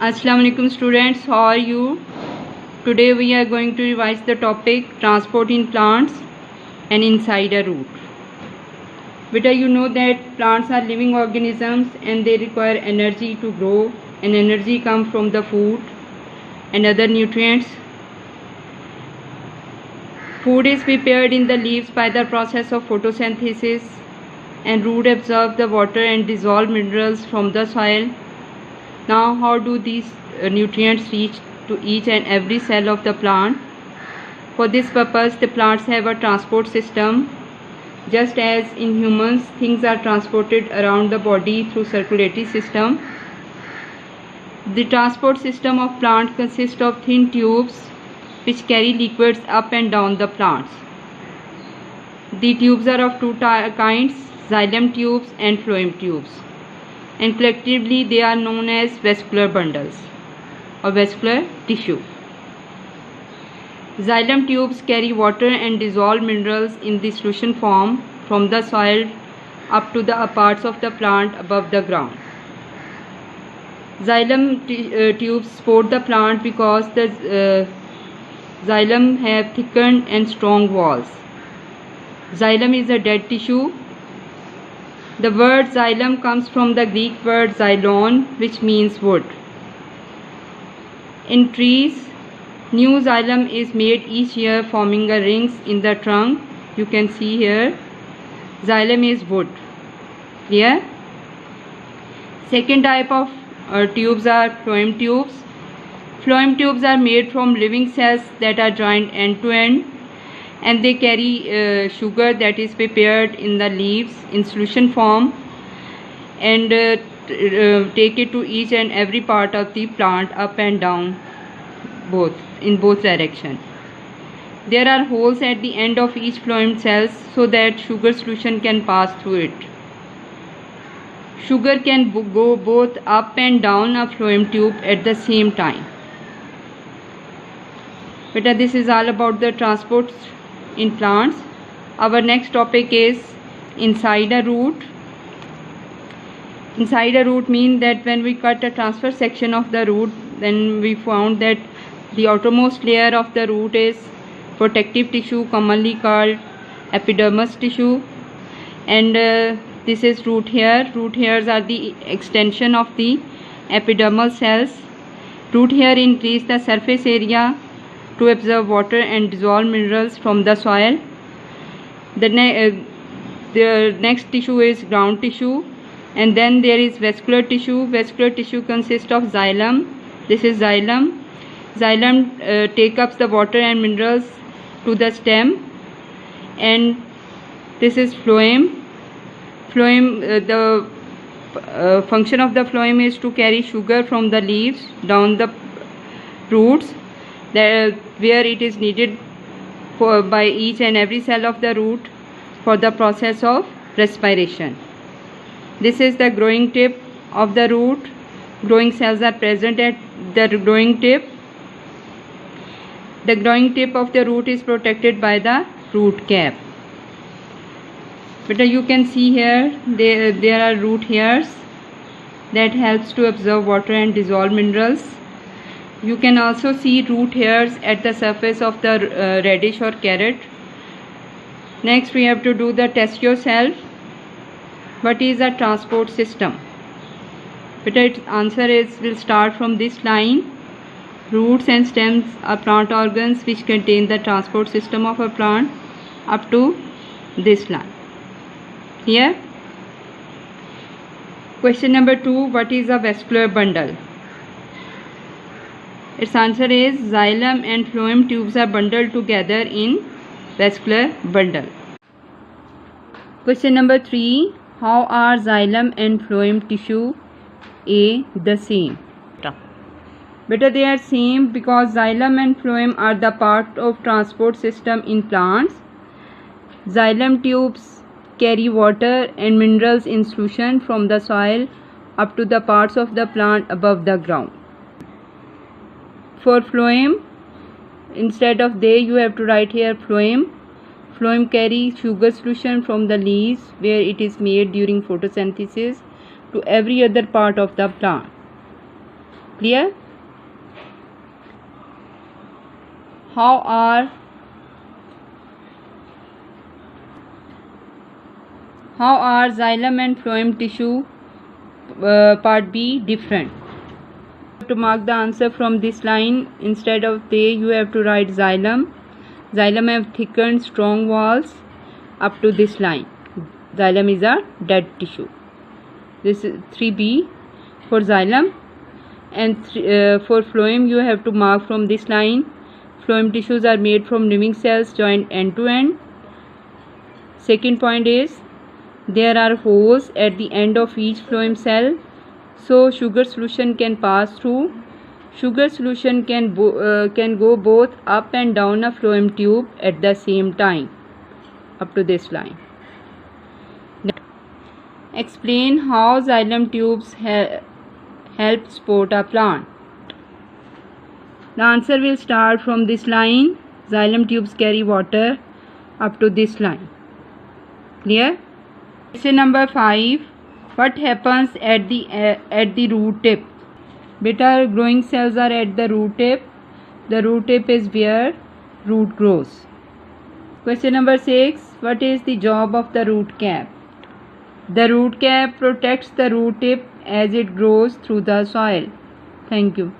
Assalamu alaikum students, how are you? Today we are going to revise the topic transport in plants and inside a root. Beta, you know that plants are living organisms and they require energy to grow, and energy comes from the food and other nutrients. Food is prepared in the leaves by the process of photosynthesis, and root absorb the water and dissolve minerals from the soil. Now, how do these nutrients reach to each and every cell of the plant? For this purpose, the plants have a transport system. Just as in humans, things are transported around the body through circulatory system. The transport system of plant consists of thin tubes which carry liquids up and down the plants. The tubes are of two kinds, xylem tubes and phloem tubes, and collectively they are known as vascular bundles or vascular tissue. Xylem tubes carry water and dissolved minerals in the solution form from the soil up to the parts of the plant above the ground. Xylem tubes support the plant because the xylem have thickened and strong walls. Xylem is a dead tissue. The word xylem comes from the Greek word xylon, which means wood. In trees, new xylem is made each year, forming a rings in the trunk. You can see here, xylem is wood. Clear? Second type of tubes are phloem tubes. Phloem tubes are made from living cells that are joined end to end, and they carry sugar that is prepared in the leaves in solution form and take it to each and every part of the plant up and down in both directions. There are holes at the end of each phloem cells so that sugar solution can pass through it. Sugar can go both up and down a phloem tube at the same time. But this is all about the transport in plants. Our next topic is inside a root. Inside a root means that when we cut a transverse section of the root, then we found that the outermost layer of the root is protective tissue, commonly called epidermis tissue, and this is root hair. Root hairs are the extension of the epidermal cells. Root hair increase the surface area to absorb water and dissolve minerals from the soil. The next tissue is ground tissue, and then there is vascular tissue. Vascular tissue consists of xylem. This is xylem. Xylem take up the water and minerals to the stem, and this is phloem. Phloem, the function of the phloem is to carry sugar from the leaves down the roots, where it is needed by each and every cell of the root for the process of respiration. This is the growing tip of the root. Growing cells are present at the growing tip. The growing tip of the root is protected by the root cap. But you can see here there are root hairs that helps to absorb water and dissolve minerals. You can also see root hairs at the surface of the radish or carrot. Next we have to do the test yourself. What is a transport system? But its answer is, will start from this line. Roots and stems are plant organs which contain the transport system of a plant up to this line. Here. Question number 2. What is a vascular bundle? Its answer is, xylem and phloem tubes are bundled together in vascular bundle. Question number 3. How are xylem and phloem tissue the same? Better they are same because xylem and phloem are the part of transport system in plants. Xylem tubes carry water and minerals in solution from the soil up to the parts of the plant above the ground. For phloem, instead of they, you have to write here phloem. Phloem carry sugar solution from the leaves where it is made during photosynthesis to every other part of the plant. Clear? How are xylem and phloem tissue part B different? To mark the answer from this line, instead of they, you have to write xylem. Xylem have thickened strong walls up to this line. Xylem is a dead tissue. This is 3B for xylem, and for phloem you have to mark from this line. Phloem tissues are made from living cells joined end to end. Second point is there are holes at the end of each phloem cell, so sugar solution can pass through. Sugar solution can go both up and down a phloem tube at the same time, up to this line. Explain how xylem tubes help support a plant. The answer will start from this line. Xylem tubes carry water up to this line. Clear? Question number 5. What happens at the root tip? Beta, growing cells are at the root tip. The root tip is where root grows. Question number 6. What is the job of the root cap? The root cap protects the root tip as it grows through the soil. Thank you.